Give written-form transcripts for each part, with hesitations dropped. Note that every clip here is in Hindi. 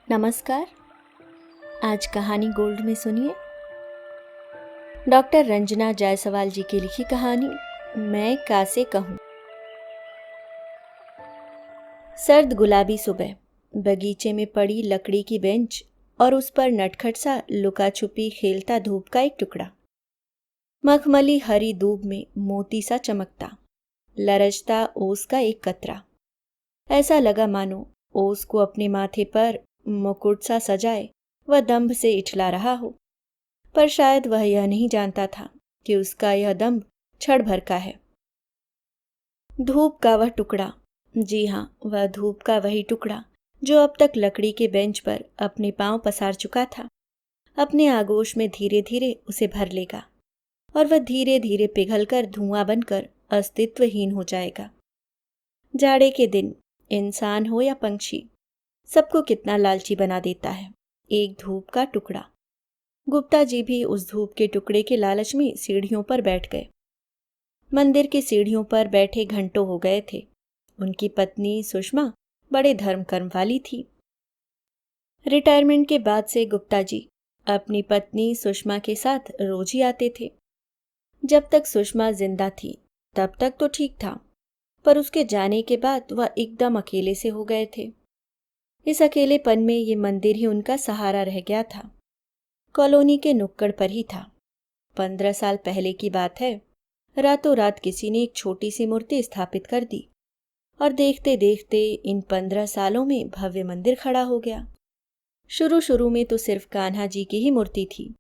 नमस्कार। आज कहानी गोल्ड में सुनिए डॉक्टर रंजना जायसवाल जी की लिखी कहानी मैं कासे कहूँ। सर्द गुलाबी सुबह, बगीचे में पड़ी लकड़ी की बेंच और उस पर नटखट सा लुका छुपी खेलता धूप का एक टुकड़ा। मखमली हरी दूब में मोती सा चमकता, लरजता ओस का एक कतरा। ऐसा लगा मानो ओस को अपने माथे पर मुकुट सा सजाए वह दंभ से इठला रहा हो, पर शायद वह यह नहीं जानता था कि उसका यह दंभ क्षण भर का है। धूप का वह टुकड़ा, जी हाँ, वह धूप का वही टुकड़ा जो अब तक लकड़ी के बेंच पर अपने पांव पसार चुका था, अपने आगोश में धीरे धीरे उसे भर लेगा और वह धीरे धीरे पिघलकर धुआं बनकर अस्तित्वहीन हो जाएगा। जाड़े के दिन इंसान हो या पंछी, सबको कितना लालची बना देता है एक धूप का टुकड़ा। गुप्ता जी भी उस धूप के टुकड़े के लालच में सीढ़ियों पर बैठ गए। मंदिर की सीढ़ियों पर बैठे घंटों हो गए थे। उनकी पत्नी सुषमा बड़े धर्म कर्म वाली थी। रिटायरमेंट के बाद से गुप्ता जी अपनी पत्नी सुषमा के साथ रोज ही आते थे। जब तक सुषमा जिंदा थी तब तक तो ठीक था, पर उसके जाने के बाद वह एकदम अकेले से हो गए थे। इस अकेलेपन में ये मंदिर ही उनका सहारा रह गया था। कॉलोनी के नुक्कड़ पर ही था। 15 साल पहले की बात है। रातों रात किसी ने एक छोटी सी मूर्ति स्थापित कर दी और देखते देखते इन 15 सालों में भव्य मंदिर खड़ा हो गया। शुरू शुरू में तो सिर्फ कान्हा जी की ही मूर्ति थी,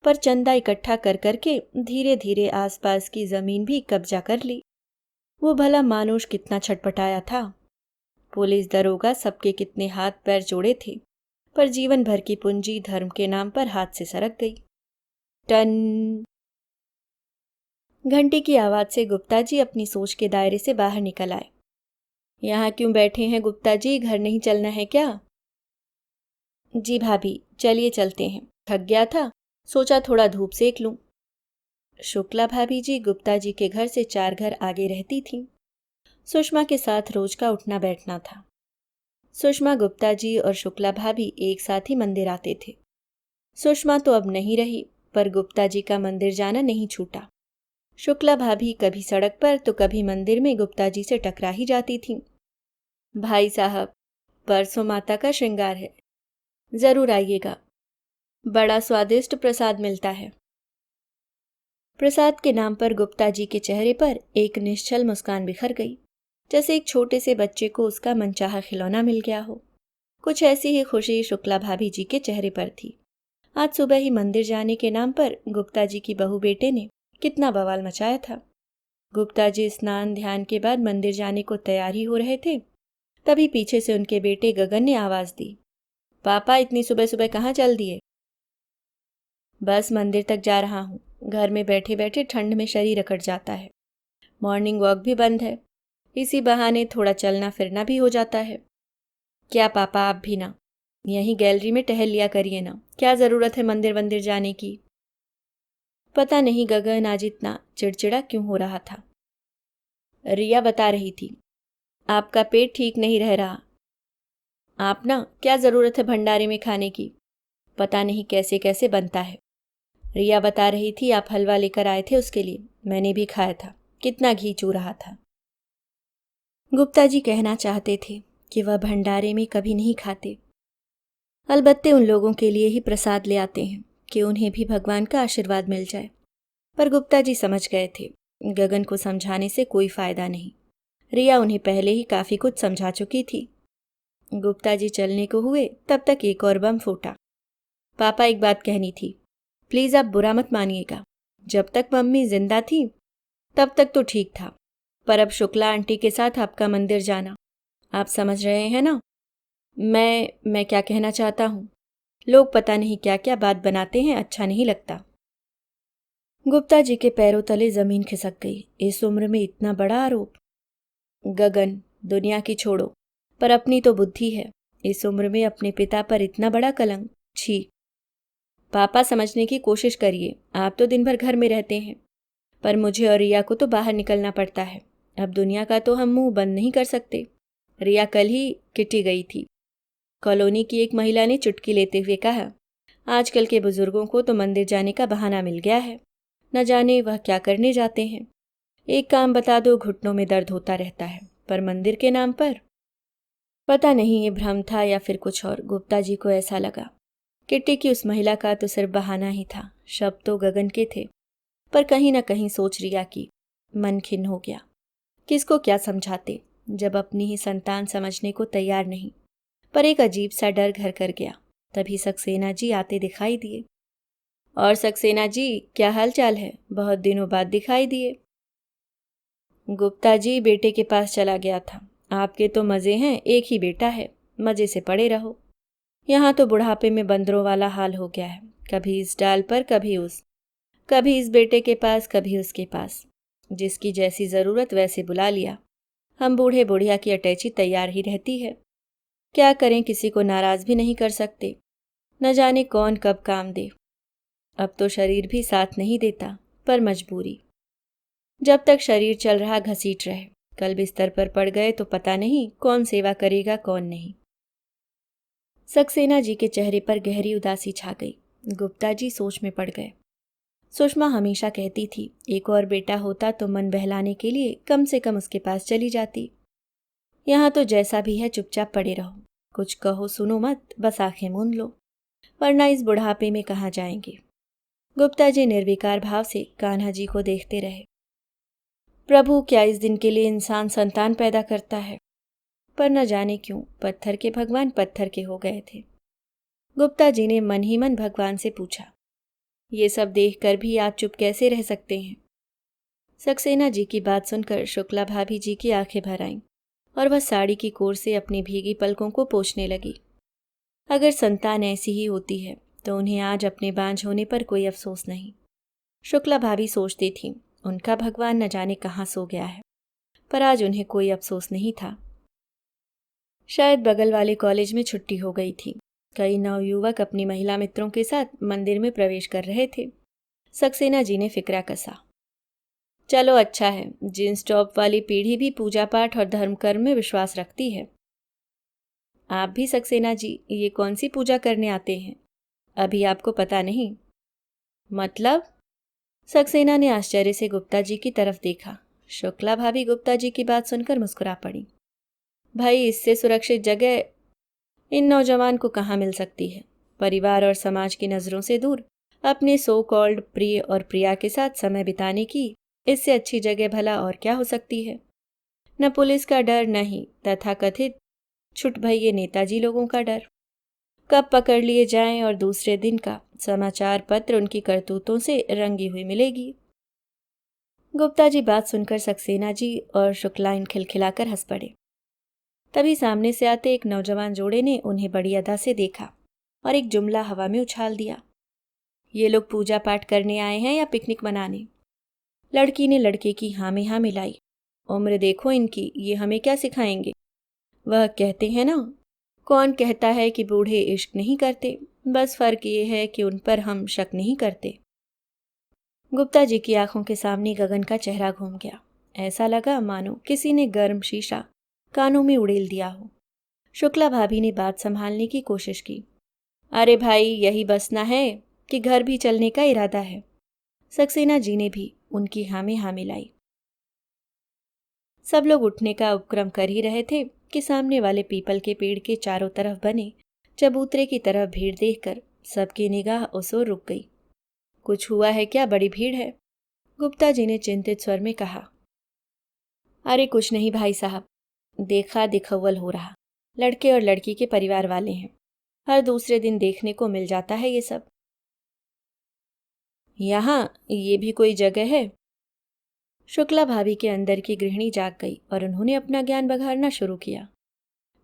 पर चंदा इकट्ठा कर करके धीरे धीरे आसपास की जमीन भी कब्जा कर ली। वो भला मानुष कितना छटपटाया था। पुलिस दरोगा सबके कितने हाथ पैर जोड़े थे, पर जीवन भर की पूंजी धर्म के नाम पर हाथ से सरक गई। टन। घंटी की आवाज से गुप्ता जी अपनी सोच के दायरे से बाहर निकल आए। यहाँ क्यों बैठे हैं गुप्ता जी, घर नहीं चलना है क्या? जी भाभी, चलिए चलते हैं, थक गया था, सोचा थोड़ा धूप सेक लूं। शुक्ला भाभी जी गुप्ता जी के घर से 4 घर आगे रहती थीं। सुषमा के साथ रोज का उठना बैठना था। सुषमा, गुप्ता जी और शुक्ला भाभी एक साथ ही मंदिर आते थे। सुषमा तो अब नहीं रही, पर गुप्ता जी का मंदिर जाना नहीं छूटा। शुक्ला भाभी कभी सड़क पर तो कभी मंदिर में गुप्ता जी से टकरा ही जाती थीं। भाई साहब, परसों माता का श्रृंगार है, जरूर आइएगा, बड़ा स्वादिष्ट प्रसाद मिलता है। प्रसाद के नाम पर गुप्ता जी के चेहरे पर एक निश्चल मुस्कान बिखर गई, जैसे एक छोटे से बच्चे को उसका मनचाहा खिलौना मिल गया हो। कुछ ऐसी ही खुशी शुक्ला भाभी जी के चेहरे पर थी। आज सुबह ही मंदिर जाने के नाम पर गुप्ता जी की बहू बेटे ने कितना बवाल मचाया था। गुप्ता जी स्नान ध्यान के बाद मंदिर जाने को तैयार ही हो रहे थे, तभी पीछे से उनके बेटे गगन ने आवाज दी, पापा इतनी सुबह सुबह कहाँ चल दिए? बस मंदिर तक जा रहा हूँ, घर में बैठे बैठे ठंड में शरीर अकड़ जाता है। मॉर्निंग वॉक भी बंद है, इसी बहाने थोड़ा चलना फिरना भी हो जाता है। क्या पापा, आप भी ना यहीं गैलरी में टहल लिया करिए ना, क्या जरूरत है मंदिर वंदिर जाने की? पता नहीं गगन आज इतना चिड़चिड़ा क्यों हो रहा था। रिया बता रही थी, आपका पेट ठीक नहीं रह रहा। आप ना, क्या जरूरत है भंडारे में खाने की, पता नहीं कैसे कैसे बनता है। रिया बता रही थी आप हलवा लेकर आए थे उसके लिए, मैंने भी खाया था, कितना घी चू रहा था। गुप्ता जी कहना चाहते थे कि वह भंडारे में कभी नहीं खाते, अलबत्ते उन लोगों के लिए ही प्रसाद ले आते हैं कि उन्हें भी भगवान का आशीर्वाद मिल जाए। पर गुप्ता जी समझ गए थे, गगन को समझाने से कोई फायदा नहीं। रिया उन्हें पहले ही काफी कुछ समझा चुकी थी। गुप्ता जी चलने को हुए तब तक एक और बम फूटा। पापा, एक बात कहनी थी, प्लीज आप बुरा मत मानिएगा। जब तक मम्मी जिंदा थी तब तक तो ठीक था, पर अब शुक्ला आंटी के साथ आपका मंदिर जाना, आप समझ रहे हैं ना? मैं क्या कहना चाहता हूँ, लोग पता नहीं क्या क्या बात बनाते हैं, अच्छा नहीं लगता। गुप्ता जी के पैरों तले जमीन खिसक गई। इस उम्र में इतना बड़ा आरोप। गगन, दुनिया की छोड़ो, पर अपनी तो बुद्धि है। इस उम्र में अपने पिता पर इतना बड़ा कलंक, छी। पापा, समझने की कोशिश करिए, आप तो दिन भर घर में रहते हैं, पर मुझे और रिया को तो बाहर निकलना पड़ता है। अब दुनिया का तो हम मुंह बंद नहीं कर सकते। रिया कल ही किटी गई थी, कॉलोनी की एक महिला ने चुटकी लेते हुए कहा, आजकल के बुजुर्गों को तो मंदिर जाने का बहाना मिल गया है। न जाने वह क्या करने जाते हैं। एक काम बता दो, घुटनों में दर्द होता रहता है, पर मंदिर के नाम पर। पता नहीं ये भ्रम था या फिर कुछ और। गुप्ता जी को ऐसा लगा किट्टी की उस महिला का तो सिर्फ बहाना ही था। शब्द तो गगन के थे, पर कहीं ना कहीं सोच रिया की। मन खिन्न हो गया। किसको क्या समझाते जब अपनी ही संतान समझने को तैयार नहीं। पर एक अजीब सा डर घर कर गया। तभी सक्सेना जी आते दिखाई दिए। और सक्सेना जी, क्या हाल चाल है? बहुत दिनों बाद दिखाई दिए। गुप्ता जी बेटे के पास चला गया था। आपके तो मज़े हैं, एक ही बेटा है, मज़े से पड़े रहो। यहाँ तो बुढ़ापे में बंदरों वाला हाल हो गया है। कभी इस डाल पर, कभी उस, कभी इस बेटे के पास, कभी उसके पास। जिसकी जैसी ज़रूरत वैसे बुला लिया। हम बूढ़े बुढ़िया की अटैची तैयार ही रहती है। क्या करें, किसी को नाराज़ भी नहीं कर सकते। न जाने कौन कब काम दे। अब तो शरीर भी साथ नहीं देता, पर मजबूरी। जब तक शरीर चल रहा घसीट रहे। कल बिस्तर पर पड़ गए तो पता नहीं कौन सेवा करेगा कौन नहीं। सक्सेना जी के चेहरे पर गहरी उदासी छा गई। गुप्ता जी सोच में पड़ गए। सुषमा हमेशा कहती थी, एक और बेटा होता तो मन बहलाने के लिए कम से कम उसके पास चली जाती। यहाँ तो जैसा भी है चुपचाप पड़े रहो। कुछ कहो सुनो मत, बस आंखें मूंद लो, वरना इस बुढ़ापे में कहाँ जाएंगे। गुप्ता जी निर्विकार भाव से कान्हा जी को देखते रहे। प्रभु, क्या इस दिन के लिए इंसान संतान पैदा करता है? पर न जाने क्यों पत्थर के भगवान पत्थर के हो गए थे। गुप्ता जी ने मन ही मन भगवान से पूछा, ये सब देखकर भी आप चुप कैसे रह सकते हैं? सक्सेना जी की बात सुनकर शुक्ला भाभी जी की आंखें भर आईं और वह साड़ी की कोर से अपनी भीगी पलकों को पोंछने लगी। अगर संतान ऐसी ही होती है तो उन्हें आज अपने बांझ होने पर कोई अफसोस नहीं। शुक्ला भाभी सोचती थीं, उनका भगवान न जाने कहाँ सो गया है, पर आज उन्हें कोई अफसोस नहीं था। शायद बगल वाले कॉलेज में छुट्टी हो गई थी। कई नवयुवक अपनी महिला मित्रों के साथ मंदिर में प्रवेश कर रहे थे। सक्सेना जी ने फिक्रा कसा, चलो अच्छा है, जींस टॉप वाली पीढ़ी भी पूजा पाठ और धर्म कर्म में विश्वास रखती है। आप भी सक्सेना जी, ये कौन सी पूजा करने आते हैं? अभी आपको पता नहीं? मतलब? सक्सेना ने आश्चर्य से गुप्ता जी की तरफ देखा। शुक्ला भाभी गुप्ता जी की बात सुनकर मुस्कुरा पड़ी। भाई, इससे सुरक्षित जगह इन नौजवान को कहाँ मिल सकती है? परिवार और समाज की नज़रों से दूर अपने सो कॉल्ड प्रिय और प्रिया के साथ समय बिताने की इससे अच्छी जगह भला और क्या हो सकती है? न पुलिस का डर, न ही तथाकथित छुट भइये नेताजी लोगों का डर। कब पकड़ लिए जाएं और दूसरे दिन का समाचार पत्र उनकी करतूतों से रंगी हुई मिलेगी। गुप्ता जी बात सुनकर सक्सेना जी और शुक्लाइन खिलखिलाकर हंस पड़े। तभी सामने से आते एक नौजवान जोड़े ने उन्हें बड़ी अदा से देखा और एक जुमला हवा में उछाल दिया, ये लोग पूजा पाठ करने आए हैं या पिकनिक मनाने? लड़की ने लड़के की हाँ में हाँ मिलाई। उम्र देखो इनकी, ये हमें क्या सिखाएंगे? वह कहते हैं ना, कौन कहता है कि बूढ़े इश्क नहीं करते, बस फर्क ये है कि उन पर हम शक नहीं करते। गुप्ता जी की आंखों के सामने गगन का चेहरा घूम गया। ऐसा लगा मानो किसी ने गर्म शीशा कानों में उड़ेल दिया हो। शुक्ला भाभी ने बात संभालने की कोशिश की, अरे भाई, यही बसना है कि घर भी चलने का इरादा है? सक्सेना जी ने भी उनकी हाँ में हाँ मिलाई। सब लोग उठने का उपक्रम कर ही रहे थे कि सामने वाले पीपल के पेड़ के चारों तरफ बने चबूतरे की तरफ भीड़ देखकर सबकी निगाह उस ओर रुक गई। कुछ हुआ है क्या? बड़ी भीड़ है। गुप्ता जी ने चिंतित स्वर में कहा, अरे कुछ नहीं भाई साहब, देखा दिखवल हो रहा। लड़के और लड़की के परिवार वाले हैं, हर दूसरे दिन देखने को मिल जाता है ये सब। यहाँ ये भी कोई जगह है? शुक्ला भाभी के अंदर की गृहिणी जाग गई और उन्होंने अपना ज्ञान बघाड़ना शुरू किया।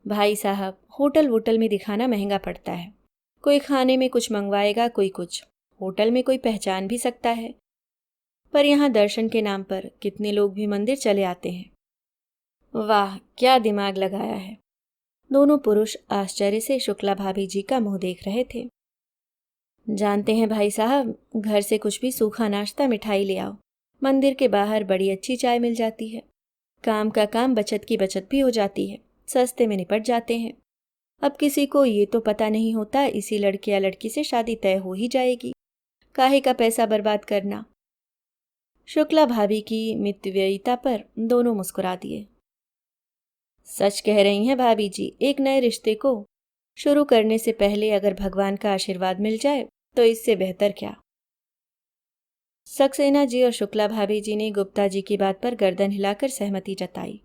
भाई साहब, होटल वोटल में दिखाना महंगा पड़ता है। कोई खाने में कुछ मंगवाएगा, कोई कुछ। होटल में कोई पहचान भी सकता है, पर यहाँ दर्शन के नाम पर कितने लोग भी मंदिर चले आते हैं। वाह, क्या दिमाग लगाया है। दोनों पुरुष आश्चर्य से शुक्ला भाभी जी का मुंह देख रहे थे। जानते हैं भाई साहब, घर से कुछ भी सूखा नाश्ता मिठाई ले आओ, मंदिर के बाहर बड़ी अच्छी चाय मिल जाती है। काम का काम, बचत की बचत भी हो जाती है, सस्ते में निपट जाते हैं। अब किसी को ये तो पता नहीं होता इसी लड़के या लड़की से शादी तय हो ही जाएगी, काहे का पैसा बर्बाद करना। शुक्ला भाभी की मितव्ययिता पर दोनों मुस्कुरा दिए। सच कह रही हैं भाभी जी, एक नए रिश्ते को शुरू करने से पहले अगर भगवान का आशीर्वाद मिल जाए तो इससे बेहतर क्या। सक्सेना जी और शुक्ला भाभी जी ने गुप्ता जी की बात पर गर्दन हिलाकर सहमति जताई।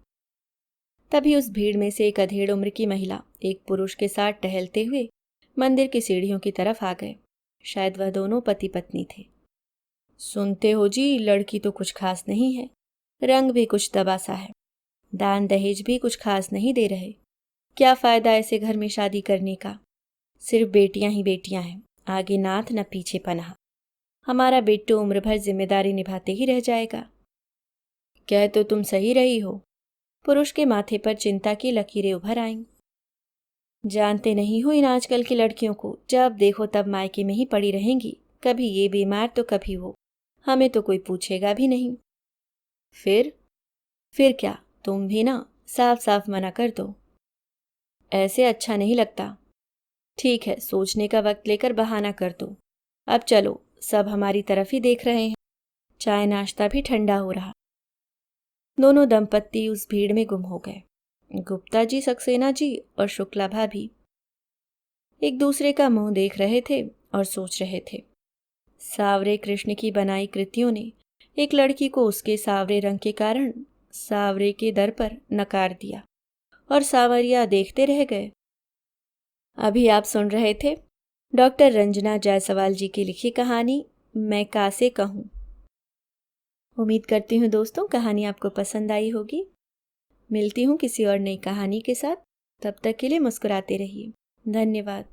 तभी उस भीड़ में से एक अधेड़ उम्र की महिला एक पुरुष के साथ टहलते हुए मंदिर की सीढ़ियों की तरफ आ गए। शायद वह दोनों पति पत्नी थे। सुनते हो जी, लड़की तो कुछ खास नहीं है, रंग भी कुछ दबा सा है, दान दहेज भी कुछ खास नहीं दे रहे। क्या फायदा ऐसे घर में शादी करने का, सिर्फ बेटियां ही बेटियां हैं, आगे नाथ न पीछे पनाह। हमारा बेटू उम्र भर जिम्मेदारी निभाते ही रह जाएगा। कह तो तुम सही रही हो। पुरुष के माथे पर चिंता की लकीरें उभर आईं। जानते नहीं हो इन आजकल की लड़कियों को, जब देखो तब मायके में ही पड़ी रहेंगी, कभी ये बीमार तो कभी वो, हमें तो कोई पूछेगा भी नहीं। फिर क्या, तुम भी ना साफ साफ मना कर दो। ऐसे अच्छा नहीं लगता। ठीक है, सोचने का वक्त लेकर बहाना कर दो। अब चलो, सब हमारी तरफ ही देख रहे हैं, चाय नाश्ता भी ठंडा हो रहा। दोनों दंपत्ति उस भीड़ में गुम हो गए। गुप्ता जी, सक्सेना जी और शुक्ला भाभी एक दूसरे का मुंह देख रहे थे और सोच रहे थे। सावरे कृष्ण की बनाई कृतियों ने एक लड़की को उसके सावरे रंग के कारण सावरे के दर पर नकार दिया और सावरिया देखते रह गए। अभी आप सुन रहे थे डॉक्टर रंजना जायसवाल जी की लिखी कहानी मैं कासे कहूँ। उम्मीद करती हूँ दोस्तों कहानी आपको पसंद आई होगी। मिलती हूँ किसी और नई कहानी के साथ, तब तक के लिए मुस्कुराते रहिए। धन्यवाद।